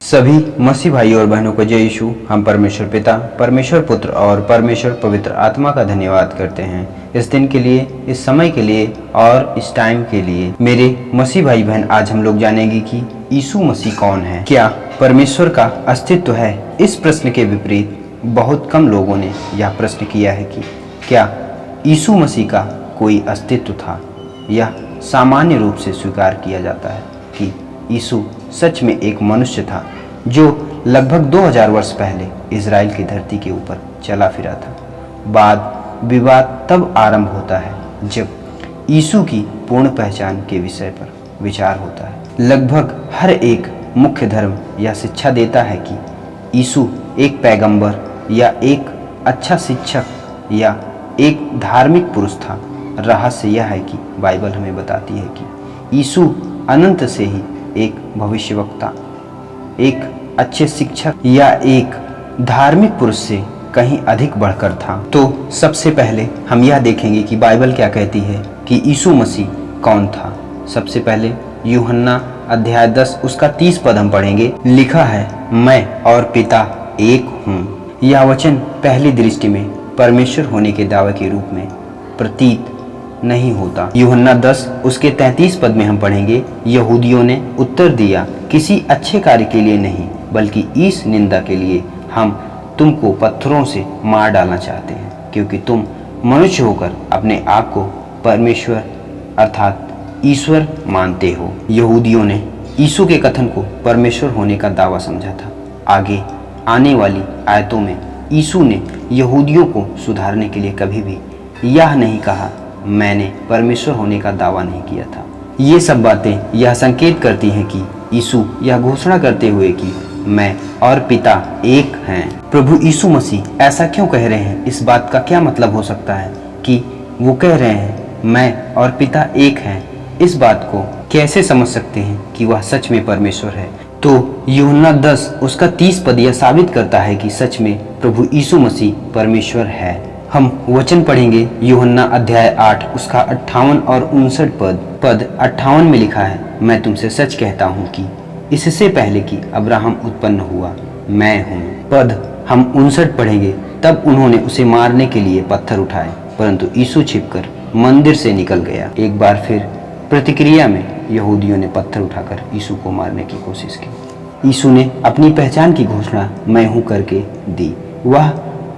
सभी मसीह भाई और बहनों को जय यीशु। हम परमेश्वर पिता, परमेश्वर पुत्र और परमेश्वर पवित्र आत्मा का धन्यवाद करते हैं इस दिन के लिए, इस समय के लिए और इस टाइम के लिए। मेरे मसीह भाई बहन, आज हम लोग जानेंगे कि यीशु मसीह कौन है। क्या परमेश्वर का अस्तित्व है? इस प्रश्न के विपरीत बहुत कम लोगों ने यह प्रश्न किया है कि क्या यीशु मसीह का कोई अस्तित्व था। यह सामान्य रूप से स्वीकार किया जाता है कि यीशु सच में एक मनुष्य था जो लगभग 2000 वर्ष पहले इज़राइल की धरती के ऊपर चला फिरा था। वाद विवाद तब आरंभ होता है जब यीशु की पूर्ण पहचान के विषय पर विचार होता है। लगभग हर एक मुख्य धर्म यह शिक्षा देता है कि यीशु एक पैगंबर या एक अच्छा शिक्षक या एक धार्मिक पुरुष था। रहस्य यह है कि बाइबल हमें बताती है कि यीशु अनंत से ही एक भविष्यवक्ता, एक अच्छे शिक्षक या एक धार्मिक पुरुष से कहीं अधिक बढ़कर था। तो सबसे पहले हम यह देखेंगे कि बाइबल क्या कहती है कि यीशु मसीह कौन था। सबसे पहले यूहन्ना अध्याय 10 उसका 30 पद हम पढ़ेंगे। लिखा है, मैं और पिता एक हूँ। यह वचन पहली दृष्टि में परमेश्वर होने के दावे के रूप में प्रतीत नहीं होता। यूहन्ना 10 उसके 33 पद में हम पढ़ेंगे, यहूदियों ने उत्तर दिया, किसी अच्छे कार्य के लिए नहीं, बल्कि इस निंदा के लिए हम तुमको पत्थरों से मार डालना चाहते हैं, क्योंकि तुम मनुष्य होकर अपने आप को परमेश्वर अर्थात ईश्वर मानते हो। यहूदियों ने यीशु के कथन को परमेश्वर होने का दावा समझा था। आगे आने वाली आयतों में यीशु ने यहूदियों को सुधारने के लिए कभी भी यह नहीं कहा, मैंने परमेश्वर होने का दावा नहीं किया था। ये सब बातें यह संकेत करती हैं कि यीशु यह घोषणा करते हुए कि मैं और पिता एक हैं। प्रभु यीशु मसीह ऐसा क्यों कह रहे हैं? इस बात का क्या मतलब हो सकता है कि वो कह रहे हैं मैं और पिता एक हैं? इस बात को कैसे समझ सकते हैं कि वह सच में परमेश्वर है? तो यूहन्ना 10 उसका 30 पद यह साबित करता है कि सच में प्रभु यीशु मसीह परमेश्वर है। हम वचन पढ़ेंगे यूहन्ना अध्याय 8 उसका 58 और 59 पद 58 में लिखा है, मैं तुमसे सच कहता हूँ कि इससे पहले कि अब्राहम उत्पन्न हुआ मैं हूँ। पद हम 59 पढ़ेंगे, तब उन्होंने उसे मारने के लिए पत्थर उठाए, परंतु यीशु छिपकर मंदिर से निकल गया। एक बार फिर प्रतिक्रिया में यहूदियों ने पत्थर उठाकर यीशु को मारने की कोशिश की। यीशु ने अपनी पहचान की घोषणा मैं हूँ करके दी। वह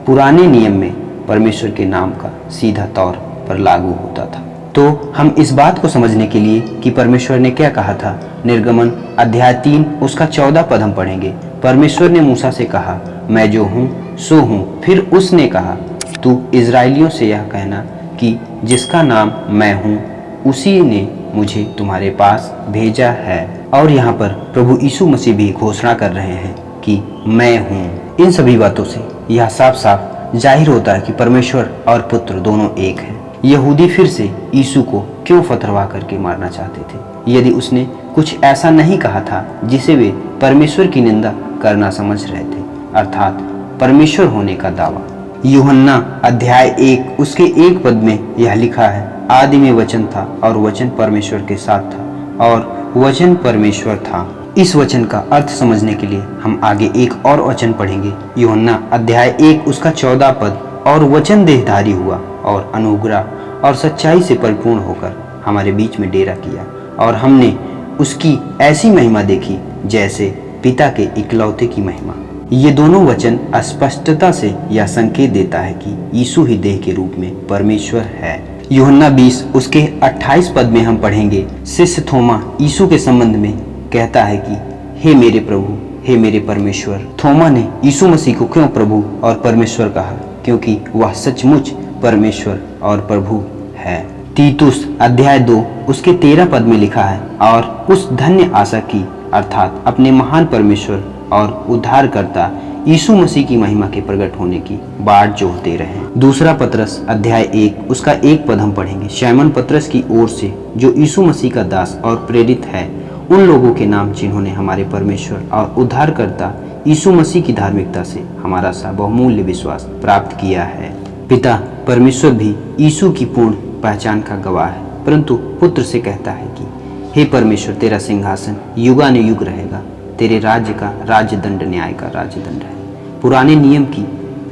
पुराने नियम में परमेश्वर के नाम का सीधा तौर पर लागू होता था। तो हम इस बात को समझने के लिए कि परमेश्वर ने क्या कहा था, निर्गमन अध्याय 3 उसका 14 पद हम पढ़ेंगे। परमेश्वर ने मूसा से कहा, मैं जो हूँ सो हूँ। फिर उसने कहा, तू इजराइलियों से यह कहना कि जिसका नाम मैं हूँ उसी ने मुझे तुम्हारे पास भेजा है। और यहाँ पर प्रभु यीशु मसीह भी घोषणा कर रहे हैं कि मैं हूँ। इन सभी बातों से यह साफ साफ जाहिर होता है कि परमेश्वर और पुत्र दोनों एक हैं। यहूदी फिर से यीशु को क्यों फतरवा करके मारना चाहते थे, यदि उसने कुछ ऐसा नहीं कहा था जिसे वे परमेश्वर की निंदा करना समझ रहे थे, अर्थात परमेश्वर होने का दावा। यूहन्ना अध्याय 1 उसके 1 पद में यह लिखा है, आदि में वचन था और वचन परमेश्वर के साथ था और वचन परमेश्वर था। इस वचन का अर्थ समझने के लिए हम आगे एक और वचन पढ़ेंगे। यूहन्ना अध्याय 1 उसका 14 पद, और वचन देहधारी हुआ और अनुग्रह और सच्चाई से परिपूर्ण होकर हमारे बीच में डेरा किया, और हमने उसकी ऐसी महिमा देखी जैसे पिता के इकलौते की महिमा। ये दोनों वचन स्पष्टता से यह संकेत देता है कि यीशु ही देह के रूप में परमेश्वर है। यूहन्ना 20 उसके 28 पद में हम पढ़ेंगे, शिष्य थोमा यीशु के संबंध में कहता है कि हे मेरे प्रभु, हे मेरे परमेश्वर। थोमा ने यीशु मसीह को क्यों प्रभु और परमेश्वर कहा? क्योंकि वह सचमुच परमेश्वर और प्रभु है। तीतुस अध्याय 2 उसके 13 पद में लिखा है, और उस धन्य आशा की अर्थात अपने महान परमेश्वर और उद्धारकर्ता यीशु मसीह की महिमा के प्रकट होने की बाट जोहते रहे। दूसरा पतरस अध्याय 1 उसका 1 पद हम पढ़ेंगे, शैमन पतरस की ओर से, जो यीशु मसीह का दास और प्रेरित है, उन लोगों के नाम जिन्होंने हमारे परमेश्वर और उद्धारकर्ता यीशु मसीह की धार्मिकता से हमारा सा बहुमूल्य विश्वास प्राप्त किया है। पिता परमेश्वर भी यीशु की पूर्ण पहचान का गवाह है, परंतु पुत्र से कहता है कि हे परमेश्वर, तेरा सिंहासन युगानुयुग रहेगा। तेरे राज्य का राजदंड न्याय का राजदंड है। पुराने नियम की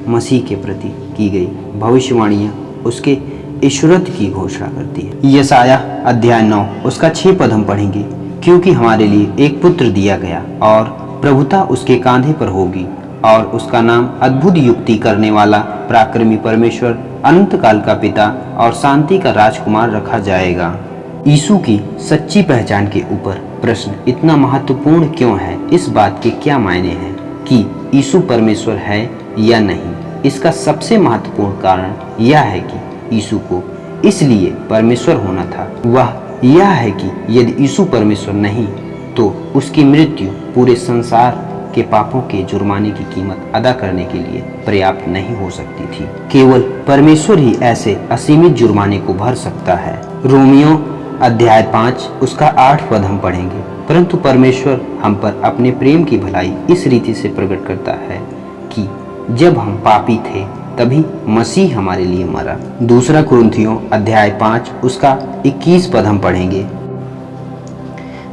मसीह के प्रति की गई भविष्यवाणियाँ उसके ईश्वरत्व की घोषणा करती है। यशाया अध्याय 9 उसका 6 पद हम पढ़ेंगे। क्योंकि हमारे लिए एक पुत्र दिया गया और प्रभुता उसके कांधे पर होगी और उसका नाम अद्भुत युक्ति करने वाला, पराक्रमी परमेश्वर, अनंत काल का पिता और शांति का राजकुमार रखा जाएगा। यीशु की सच्ची पहचान के ऊपर प्रश्न इतना महत्वपूर्ण क्यों है? इस बात के क्या मायने हैं कि यीशु परमेश्वर है या नहीं? इसका सबसे महत्वपूर्ण कारण यह है कि यीशु को इसलिए परमेश्वर होना था। वह यह है कि यदि यीशु परमेश्वर नहीं तो उसकी मृत्यु पूरे संसार के पापों के जुर्माने की कीमत अदा करने के लिए पर्याप्त नहीं हो सकती थी। केवल परमेश्वर ही ऐसे असीमित जुर्माने को भर सकता है। रोमियो अध्याय 5 उसका 8 पद हम पढ़ेंगे। परंतु परमेश्वर हम पर अपने प्रेम की भलाई इस रीति से प्रकट करता है कि जब हम पापी थे तभी मसीह हमारे लिए मरा। दूसरा कुरिन्थियों अध्याय 5 उसका 21 पद हम पढ़ेंगे।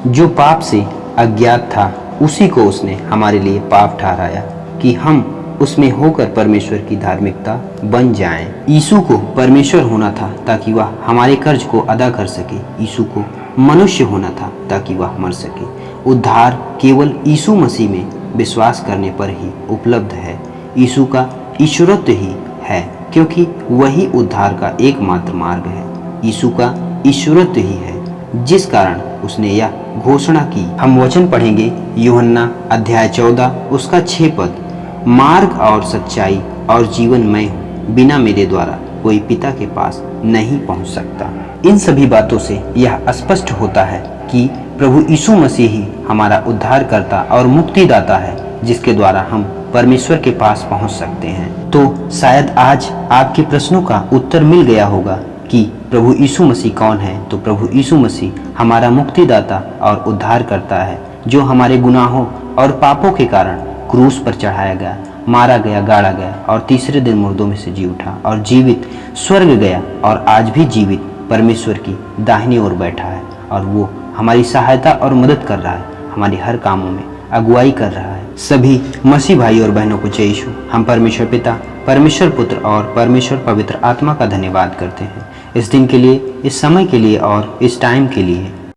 जो पाप से अज्ञात था उसी को उसने हमारे लिए पाप ठहराया कि हम उसमें होकर परमेश्वर की धार्मिकता बन जाएं। यीशु को परमेश्वर होना था ताकि वह हमारे कर्ज को अदा कर सके। यीशु को मनुष्य होना था ताकि वह मर सके। उद्धार केवल यीशु मसीह में विश्वास करने पर ही उपलब्ध है। यीशु का ईश्वरत्व ही है क्योंकि वही उद्धार का एकमात्र मार्ग है। यीशु का ईश्वरत्व ही है जिस कारण उसने यह घोषणा की। हम वचन पढ़ेंगे यूहन्ना अध्याय 14 उसका 6 पद। मार्ग और सच्चाई और जीवन मैं हूँ, बिना मेरे द्वारा कोई पिता के पास नहीं पहुँच सकता। इन सभी बातों से यह स्पष्ट होता है कि प्रभु यीशु मसीह ही हमारा उद्धारकर्ता और मुक्तिदाता है जिसके द्वारा हम परमेश्वर के पास पहुंच सकते हैं। तो शायद आज आपके प्रश्नों का उत्तर मिल गया होगा कि प्रभु यीशु मसीह कौन है। तो प्रभु यीशु मसीह हमारा मुक्तिदाता और उद्धार करता है जो हमारे गुनाहों और पापों के कारण क्रूस पर चढ़ाया गया, मारा गया, गाड़ा गया और तीसरे दिन मुर्दों में से जी उठा और जीवित स्वर्ग गया और आज भी जीवित परमेश्वर की दाहिनी ओर बैठा है और वो हमारी सहायता और मदद कर रहा है, हमारी हर कामों में अगुवाई कर रहा है। सभी मसीह भाई और बहनों को जय यीशु। हम परमेश्वर पिता, परमेश्वर पुत्र और परमेश्वर पवित्र आत्मा का धन्यवाद करते हैं इस दिन के लिए, इस समय के लिए और इस टाइम के लिए।